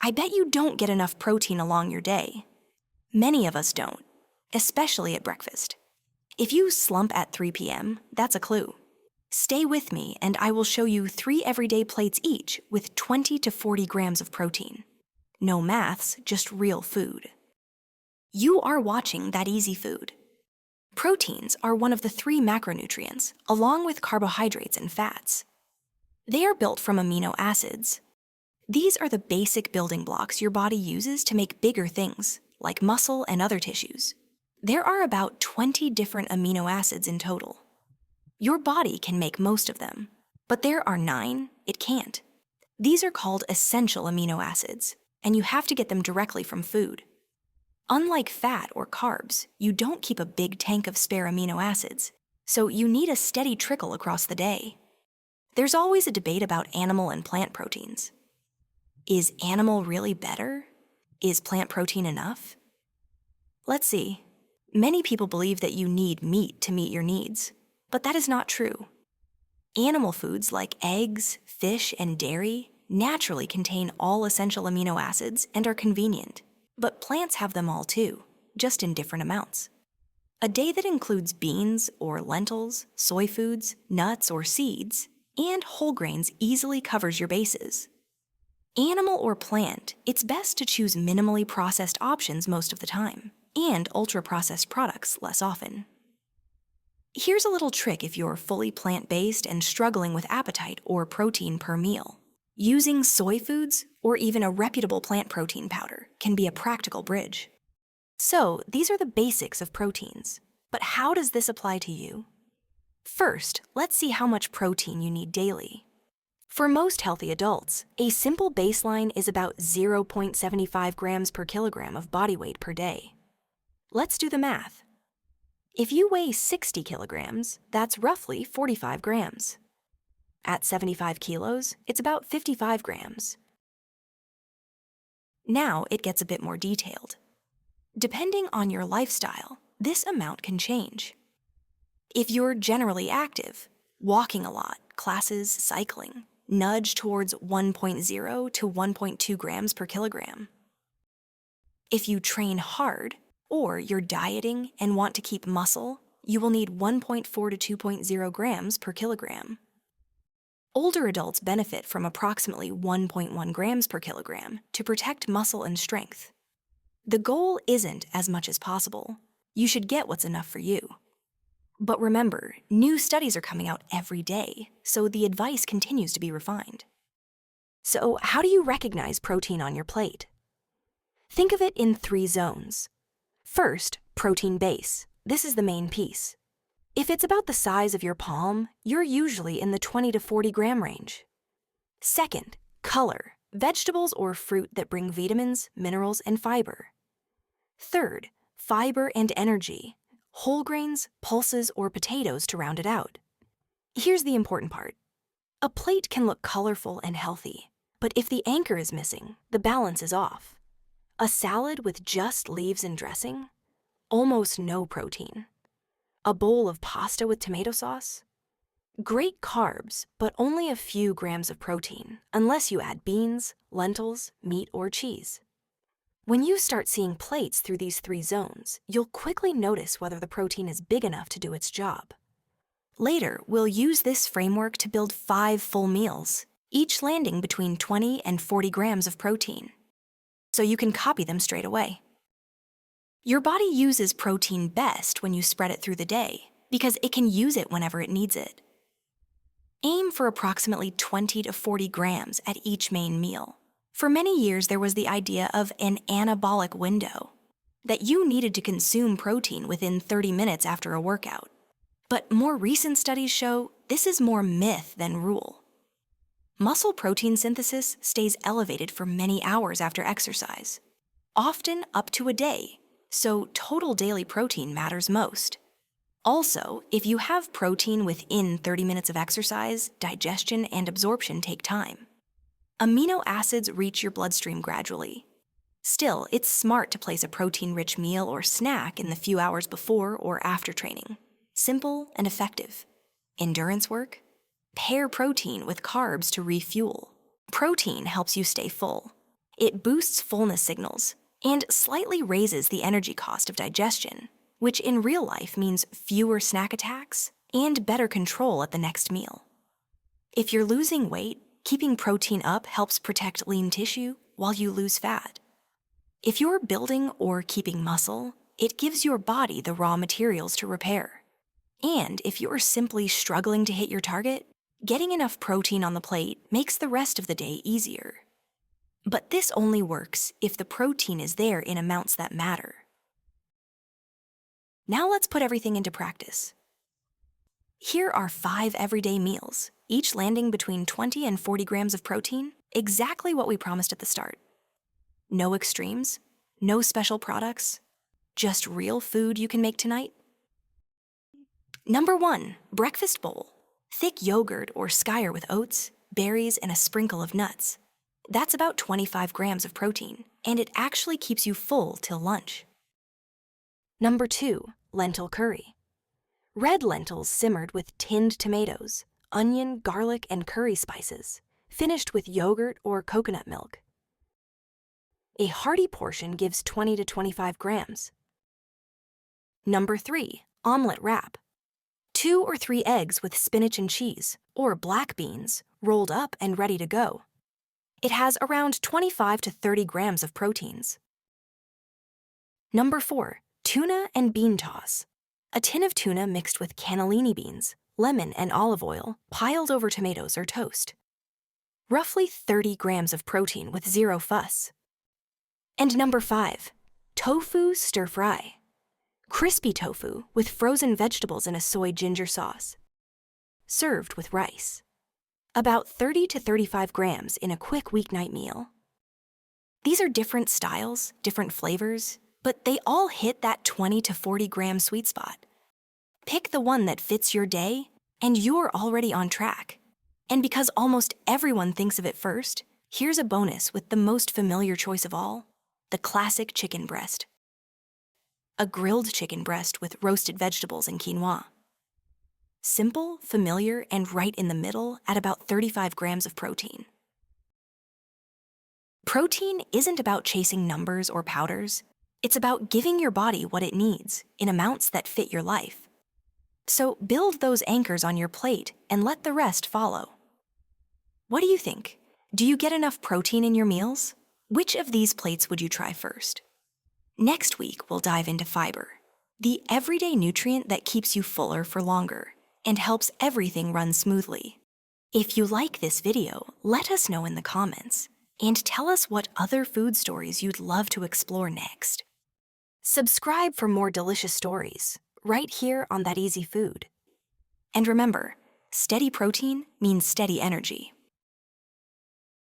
I bet you don't get enough protein along your day. Many of us don't, especially at breakfast. If you slump at 3 p.m., that's a clue. Stay with me and I will show you 3 everyday plates each with 20 to 40 grams of protein. No maths, just real food. You are watching That Easy Food. Proteins are one of the 3 macronutrients, along with carbohydrates and fats. They are built from amino acids. These are the basic building blocks your body uses to make bigger things, like muscle and other tissues. There are about 20 different amino acids in total. Your body can make most of them, but there are 9 it can't. These are called essential amino acids, and you have to get them directly from food. Unlike fat or carbs, you don't keep a big tank of spare amino acids, so you need a steady trickle across the day. There's always a debate about animal and plant proteins. Is animal really better? Is plant protein enough? Let's see. Many people believe that you need meat to meet your needs, but that is not true. Animal foods like eggs, fish, and dairy naturally contain all essential amino acids and are convenient, but plants have them all too, just in different amounts. A day that includes beans or lentils, soy foods, nuts or seeds, and whole grains easily covers your bases. Animal or plant, it's best to choose minimally processed options most of the time, and ultra-processed products less often. Here's a little trick if you're fully plant-based and struggling with appetite or protein per meal. Using soy foods or even a reputable plant protein powder can be a practical bridge. So, these are the basics of proteins. But how does this apply to you? First, let's see how much protein you need daily. For most healthy adults, a simple baseline is about 0.75 grams per kilogram of body weight per day. Let's do the math. If you weigh 60 kilograms, that's roughly 45 grams. At 75 kilos, it's about 55 grams. Now it gets a bit more detailed. Depending on your lifestyle, this amount can change. If you're generally active, walking a lot, classes, cycling, nudge towards 1.0 to 1.2 grams per kilogram. If you train hard, or you're dieting and want to keep muscle, you will need 1.4 to 2.0 grams per kilogram. Older adults benefit from approximately 1.1 grams per kilogram to protect muscle and strength. The goal isn't as much as possible. You should get what's enough for you. But remember, new studies are coming out every day, so the advice continues to be refined. So, how do you recognize protein on your plate? Think of it in 3 zones. First, protein base. This is the main piece. If it's about the size of your palm, you're usually in the 20 to 40 gram range. Second, color. Vegetables or fruit that bring vitamins, minerals, and fiber. Third, fiber and energy. Whole grains, pulses, or potatoes to round it out. Here's the important part. A plate can look colorful and healthy, but if the anchor is missing, the balance is off. A salad with just leaves and dressing? Almost no protein. A bowl of pasta with tomato sauce? Great carbs, but only a few grams of protein, unless you add beans, lentils, meat, or cheese. When you start seeing plates through these 3 zones, you'll quickly notice whether the protein is big enough to do its job. Later, we'll use this framework to build 5 full meals, each landing between 20 and 40 grams of protein. So you can copy them straight away. Your body uses protein best when you spread it through the day, because it can use it whenever it needs it. Aim for approximately 20 to 40 grams at each main meal. For many years, there was the idea of an anabolic window, that you needed to consume protein within 30 minutes after a workout. But more recent studies show this is more myth than rule. Muscle protein synthesis stays elevated for many hours after exercise, often up to a day, so total daily protein matters most. Also, if you have protein within 30 minutes of exercise, digestion and absorption take time. Amino acids reach your bloodstream gradually. Still, it's smart to place a protein-rich meal or snack in the few hours before or after training. Simple and effective. Endurance work? Pair protein with carbs to refuel. Protein helps you stay full. It boosts fullness signals and slightly raises the energy cost of digestion, which in real life means fewer snack attacks and better control at the next meal. If you're losing weight, keeping protein up helps protect lean tissue while you lose fat. If you're building or keeping muscle, it gives your body the raw materials to repair. And if you're simply struggling to hit your target, getting enough protein on the plate makes the rest of the day easier. But this only works if the protein is there in amounts that matter. Now let's put everything into practice. Here are 5 everyday meals, each landing between 20 and 40 grams of protein, exactly what we promised at the start. No extremes, no special products, just real food you can make tonight. Number 1, breakfast bowl. Thick yogurt or skyr with oats, berries, and a sprinkle of nuts. That's about 25 grams of protein, and it actually keeps you full till lunch. Number 2, lentil curry. Red lentils simmered with tinned tomatoes, onion, garlic, and curry spices, finished with yogurt or coconut milk. A hearty portion gives 20 to 25 grams. Number 3, omelet wrap. 2 or 3 eggs with spinach and cheese, or black beans, rolled up and ready to go. It has around 25 to 30 grams of proteins. Number 4, tuna and bean toss. A tin of tuna mixed with cannellini beans, lemon, and olive oil piled over tomatoes or toast. Roughly 30 grams of protein with zero fuss. And number 5, tofu stir fry. Crispy tofu with frozen vegetables in a soy ginger sauce. Served with rice. About 30 to 35 grams in a quick weeknight meal. These are different styles, different flavors, but they all hit that 20 to 40 gram sweet spot. Pick the one that fits your day, and you're already on track. And because almost everyone thinks of it first, here's a bonus with the most familiar choice of all, the classic chicken breast. A grilled chicken breast with roasted vegetables and quinoa. Simple, familiar, and right in the middle at about 35 grams of protein. Protein isn't about chasing numbers or powders. It's about giving your body what it needs in amounts that fit your life. So build those anchors on your plate and let the rest follow. What do you think? Do you get enough protein in your meals? Which of these plates would you try first? Next week, we'll dive into fiber, the everyday nutrient that keeps you fuller for longer and helps everything run smoothly. If you like this video, let us know in the comments and tell us what other food stories you'd love to explore next. Subscribe for more delicious stories right here on ThatEasyFood. And remember, steady protein means steady energy.